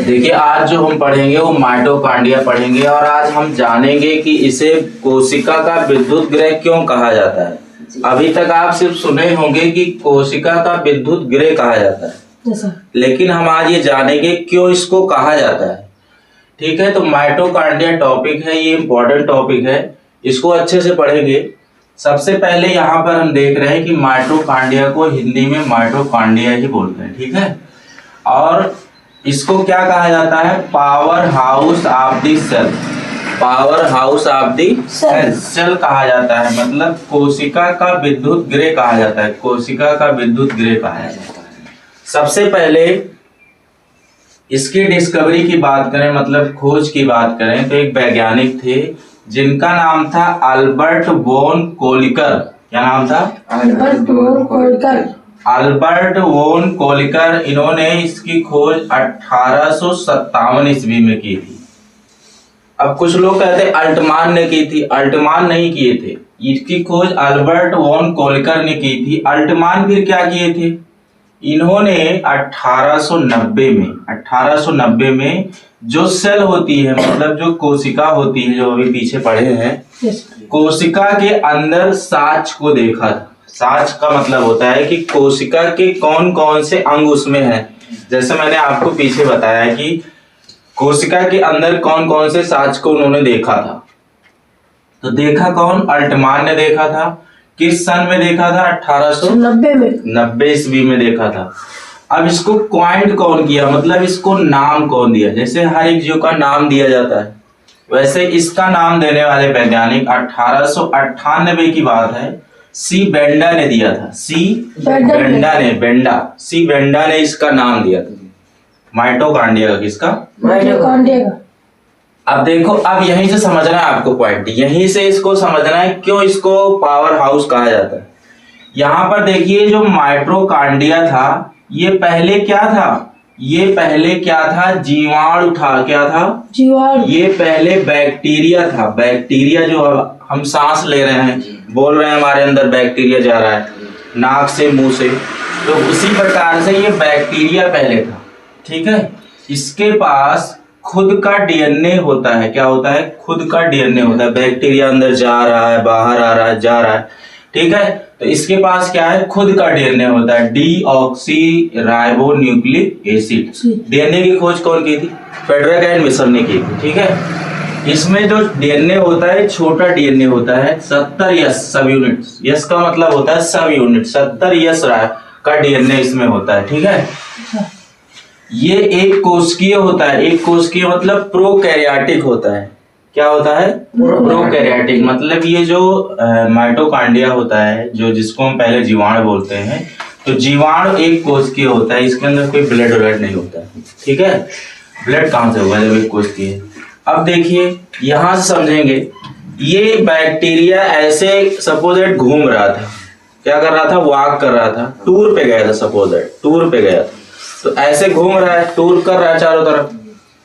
देखिए आज जो हम पढ़ेंगे वो माइटोकॉन्ड्रिया पढ़ेंगे और आज हम जानेंगे कि इसे कोशिका का विद्युत गृह क्यों कहा जाता है। अभी तक आप सिर्फ सुने होंगे कि कोशिका का विद्युत गृह कहा जाता है, लेकिन हम आज ये जानेंगे क्यों इसको कहा जाता है। ठीक है, तो माइटोकॉन्ड्रिया टॉपिक है, ये इम्पोर्टेंट टॉपिक है, इसको अच्छे से पढ़ेंगे। सबसे पहले यहाँ पर हम देख रहे हैं कि माइटोकॉन्ड्रिया को हिंदी में माइटोकॉन्ड्रिया ही बोलते हैं। ठीक है, और इसको क्या कहा जाता है? Powerhouse of the cell, powerhouse of the cell कहा जाता है, मतलब कोशिका का विद्युत गृह कहा जाता है, कोशिका का विद्युत गृह कहा जाता है। सबसे पहले इसकी डिस्कवरी की बात करें, मतलब खोज की बात करें, तो एक वैज्ञानिक थे जिनका नाम था अल्बर्ट वोन कोलिकर। क्या नाम था? अल्बर्ट वोन कोलिकर। अल्बर्ट वोन कोलिकर, इन्होंने इसकी खोज 1857 ईस्वी में की थी। अब कुछ लोग कहते हैं अल्टमान ने की थी, अल्टमान नहीं किए थे, इसकी खोज अल्बर्ट वोन कोलिकर ने की थी। अल्टमान फिर क्या किए थे? इन्होंने 1890 में जो सेल होती है, मतलब जो कोशिका होती है, जो अभी पीछे पढ़े हैं, कोशिका के अंदर साच को देखा था। साच का मतलब होता है कि कोशिका के कौन कौन से अंग उसमें हैं। जैसे मैंने आपको पीछे बताया कि कोशिका के अंदर कौन कौन से साच को उन्होंने देखा था। तो देखा कौन? अल्टमान ने देखा था। किस सन में देखा था? 1890 ईस्वी में देखा था। अब इसको क्वाइंट कौन किया, मतलब इसको नाम कौन दिया? जैसे हर एक जीव का नाम दिया जाता है, वैसे इसका नाम देने वाले वैज्ञानिक 1898 की बात है, सी बेंडा ने दिया था। सी बेंडा ने इसका नाम दिया था माइटोकॉन्ड्रिया का। किसका? माइटोकॉन्ड्रिया का। अब देखो, अब यहीं से समझना है आपको पॉइंट, यहीं से इसको समझना है क्यों इसको पावर हाउस कहा जाता है। यहाँ पर देखिए, जो माइटोकॉन्ड्रिया था ये पहले क्या था? ये पहले क्या था? जीवाणु था। क्या था? जीवाणु। ये पहले बैक्टीरिया था। बैक्टीरिया जो हम सांस ले रहे हैं, बोल रहे हैं, हमारे अंदर बैक्टीरिया जा रहा है नाक से, मुंह से, तो उसी प्रकार से ये बैक्टीरिया पहले था। ठीक है, इसके पास खुद का डीएनए होता है। क्या होता है? खुद का डीएनए होता है। बैक्टीरिया अंदर जा रहा है, बाहर आ रहा है, जा रहा है। ठीक है, तो इसके पास क्या है? खुद का डीएनए होता है, डीऑक्सी राइबोन्यूक्लिक एसिड। डीएनए की खोज कौन की थी? फेडरिक एंड मिशर ने की थी। ठीक है, इसमें जो डीएनए होता है, छोटा डीएनए होता है, 70 यस सब यूनिट। यस का मतलब होता है सब यूनिट, 70 यस का डीएनए इसमें होता है। ठीक है, ये एक कोशिकीय होता है। एक कोशिकीय मतलब प्रोकैरियोटिक होता है। क्या होता है? प्रोकैरियोटिक। मतलब ये जो माइटोकॉन्ड्रिया होता है, जो जिसको हम पहले जीवाणु बोलते हैं, तो जीवाणु एक कोशिकीय होता है, इसके अंदर कोई ब्लड नहीं होता है। ठीक है, ब्लड कहां से होगा जब एक कोशिकीय है? अब देखिए, यहां से समझेंगे, ये बैक्टीरिया ऐसे सपोजेट घूम रहा था। क्या कर रहा था? वॉक कर रहा था, टूर पे गया था, सपोजेट टूर पे गया था, तो ऐसे घूम रहा है, टूर कर रहा है चारों तरफ।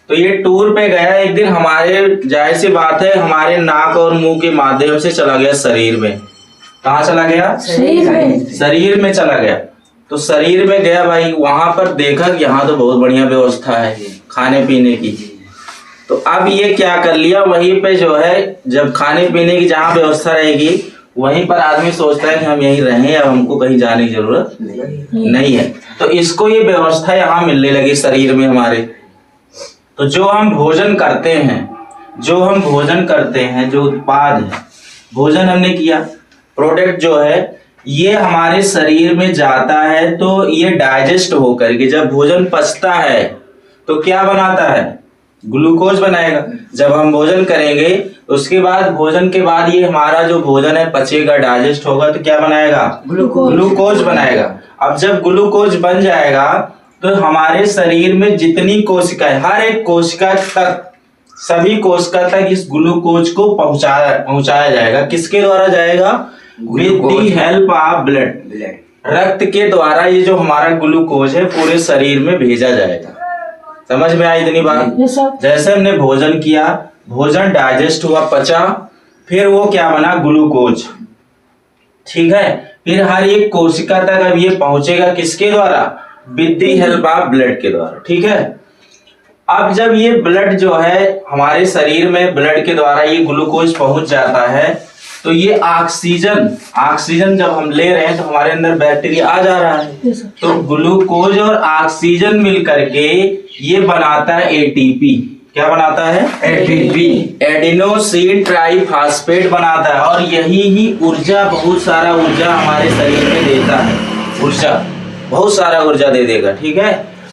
तो ये टूर पे गया, एक दिन हमारे, जाहिर सी बात है, हमारे नाक और मुंह के माध्यम से चला गया शरीर में। कहाँ चला गया? शरीर में चला गया। तो शरीर में गया भाई, वहां पर देखा कि यहाँ तो बहुत बढ़िया व्यवस्था है खाने पीने की। तो अब ये क्या कर लिया, वहीं पे जो है, जब खाने पीने की जहाँ व्यवस्था रहेगी, वहीं पर आदमी सोचता है कि हम यहीं रहें, अब हमको कहीं जाने की जरूरत नहीं है। तो इसको ये व्यवस्था यहाँ मिलने लगी शरीर में हमारे। तो जो हम भोजन करते हैं, जो उत्पाद है, भोजन हमने किया, प्रोडक्ट जो है, ये हमारे शरीर में जाता है, तो ये डाइजेस्ट होकर के जब भोजन पचता है तो क्या बनाता है? ग्लूकोज बनाएगा। जब हम भोजन करेंगे, उसके बाद, भोजन के बाद ये हमारा जो भोजन है पचेगा, डाइजेस्ट होगा, तो क्या बनाएगा? ग्लूकोज बनाएगा। अब जब ग्लूकोज बन जाएगा, तो हमारे शरीर में जितनी कोशिकाएं, हर एक कोशिका तक, सभी कोशिका तक इस ग्लूकोज को पहुंचाया जाएगा। किसके द्वारा जाएगा? With the help of blood. रक्त के द्वारा ये जो हमारा ग्लूकोज है पूरे शरीर में भेजा जाएगा। समझ में आई इतनी बात? जैसे हमने भोजन किया, भोजन डाइजेस्ट हुआ, पचा, फिर वो क्या बना? ग्लूकोज। ठीक है, फिर हर एक कोशिका तक अब ये पहुंचेगा किसके द्वारा? With the help of blood के द्वारा। ठीक है, अब जब ये ब्लड जो है हमारे शरीर में ब्लड के द्वारा ये ग्लूकोज पहुंच जाता है, तो ये ऑक्सीजन जब हम ले रहे हैं तो हमारे अंदर बैक्टीरिया आ जा रहा है, तो ग्लूकोज और ऑक्सीजन मिल करके ये बनाता है एटीपी। क्या बनाता है? एटीपी, एडिनोसिन ट्राइफॉस्फेट बनाता है। और यही ही ऊर्जा, बहुत सारा ऊर्जा हमारे शरीर में देता है। ऊर्जा, बहुत सारा ऊर्जा दे देगा। ठीक है।